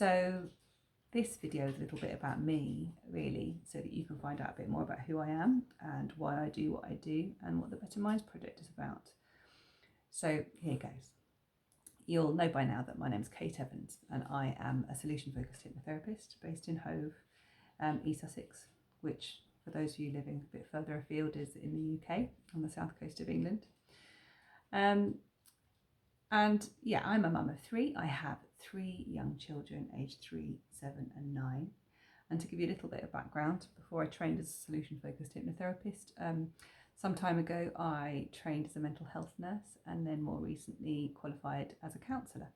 So this video is a little bit about me, really, so that you can find out a bit more about who I am and why I do what I do and what the Better Minds Project is about. So here goes. You'll know by now that my name's Kate Evans and I am a solution-focused hypnotherapist based in Hove, East Sussex, which for those of you living a bit further afield is in the UK on the south coast of England. And yeah, I'm a mum of three. I have three young children aged 3, 7 and 9. And to give you a little bit of background, before I trained as a solution-focused hypnotherapist, some time ago I trained as a mental health nurse and then more recently qualified as a counsellor.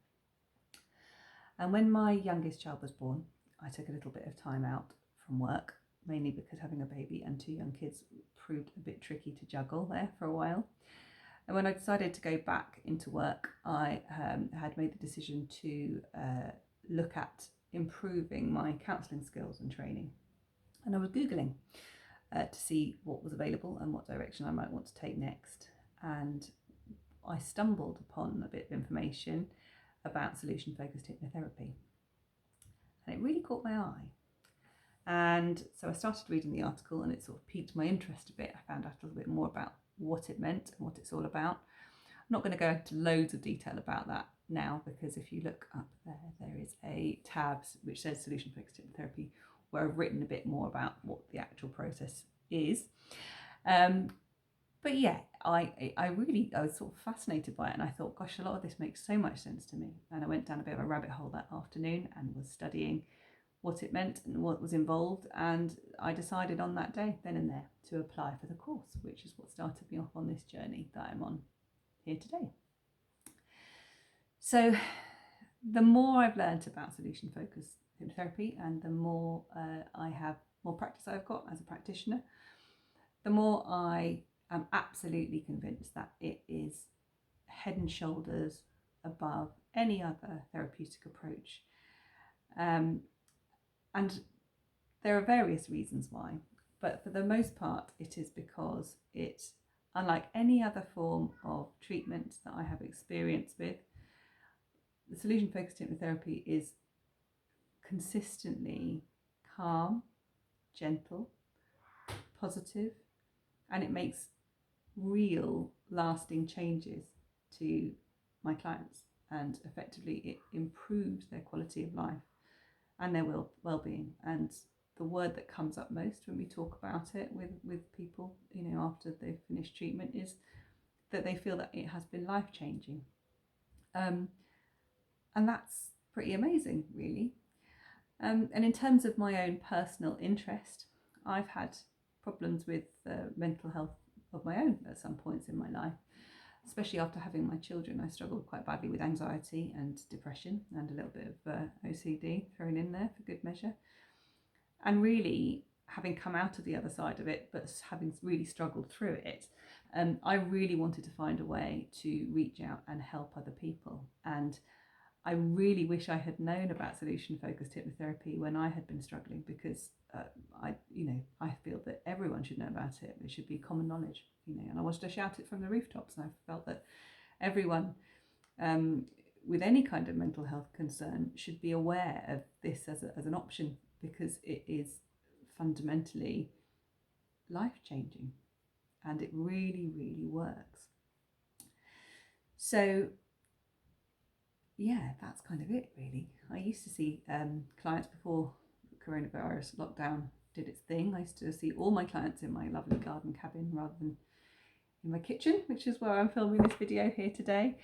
And when my youngest child was born, I took a little bit of time out from work, mainly because having a baby and 2 young kids proved a bit tricky to juggle there for a while. And when I decided to go back into work, I had made the decision to look at improving my counselling skills and training. And I was Googling to see what was available and what direction I might want to take next. And I stumbled upon a bit of information about solution-focused hypnotherapy. And it really caught my eye. And so I started reading the article and it sort of piqued my interest a bit. I found out a little bit more about what it meant and what it's all about. I'm not going to go into loads of detail about that now, because if you look up there is a tab which says solution focused hypnotherapy, where I've written a bit more about what the actual process is. But yeah, I was sort of fascinated by it, and I thought, gosh, a lot of this makes so much sense to me. And I went down a bit of a rabbit hole that afternoon and was studying what it meant and what was involved, and I decided on that day, then and there, to apply for the course, which is what started me off on this journey that I'm on here today. So the more I've learned about solution-focused hypnotherapy and the more more practice I've got as a practitioner, the more I am absolutely convinced that it is head and shoulders above any other therapeutic approach. And there are various reasons why, but for the most part, it is because it, unlike any other form of treatment that I have experience with, the solution-focused hypnotherapy is consistently calm, gentle, positive, and it makes real, lasting changes to my clients, and effectively it improves their quality of life and their well-being. And the word that comes up most when we talk about it with people, after they've finished treatment, is that they feel that it has been life-changing. And that's pretty amazing, really. And in terms of my own personal interest, I've had problems with mental health of my own at some points in my life. Especially after having my children, I struggled quite badly with anxiety and depression and a little bit of OCD thrown in there for good measure. And really, having come out of the other side of it, but having really struggled through it, I really wanted to find a way to reach out and help other people. And I really wish I had known about solution-focused hypnotherapy when I had been struggling, because I feel that everyone should know about it. It should be common knowledge, and I wanted to shout it from the rooftops. And I felt that everyone with any kind of mental health concern should be aware of this as an option, because it is fundamentally life-changing and it really, really works. So yeah, that's kind of it, really. I used to see clients before coronavirus lockdown did its thing. I used to see all my clients in my lovely garden cabin rather than in my kitchen, which is where I'm filming this video here today.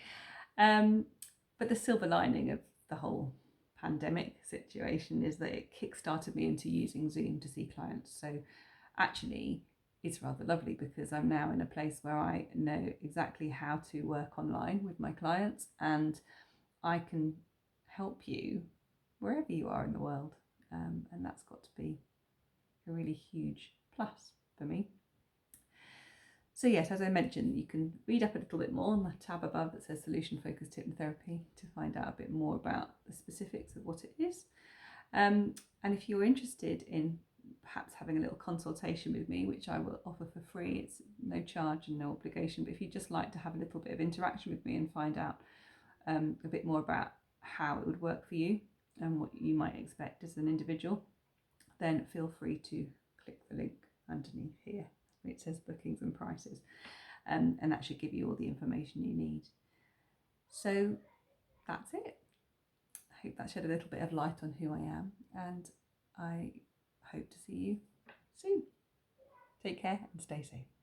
But the silver lining of the whole pandemic situation is that it kick-started me into using Zoom to see clients. So actually, it's rather lovely, because I'm now in a place where I know exactly how to work online with my clients, and I can help you wherever you are in the world, and that's got to be a really huge plus for me. So yes, as I mentioned, you can read up a little bit more on the tab above that says Solution Focused Hypnotherapy to find out a bit more about the specifics of what it is. And if you're interested in perhaps having a little consultation with me, which I will offer for free, it's no charge and no obligation, but if you'd just like to have a little bit of interaction with me and find out a bit more about how it would work for you, and what you might expect as an individual, then feel free to click the link underneath here. It says bookings and prices, and that should give you all the information you need. So that's it. I hope that shed a little bit of light on who I am, and I hope to see you soon. Take care and stay safe.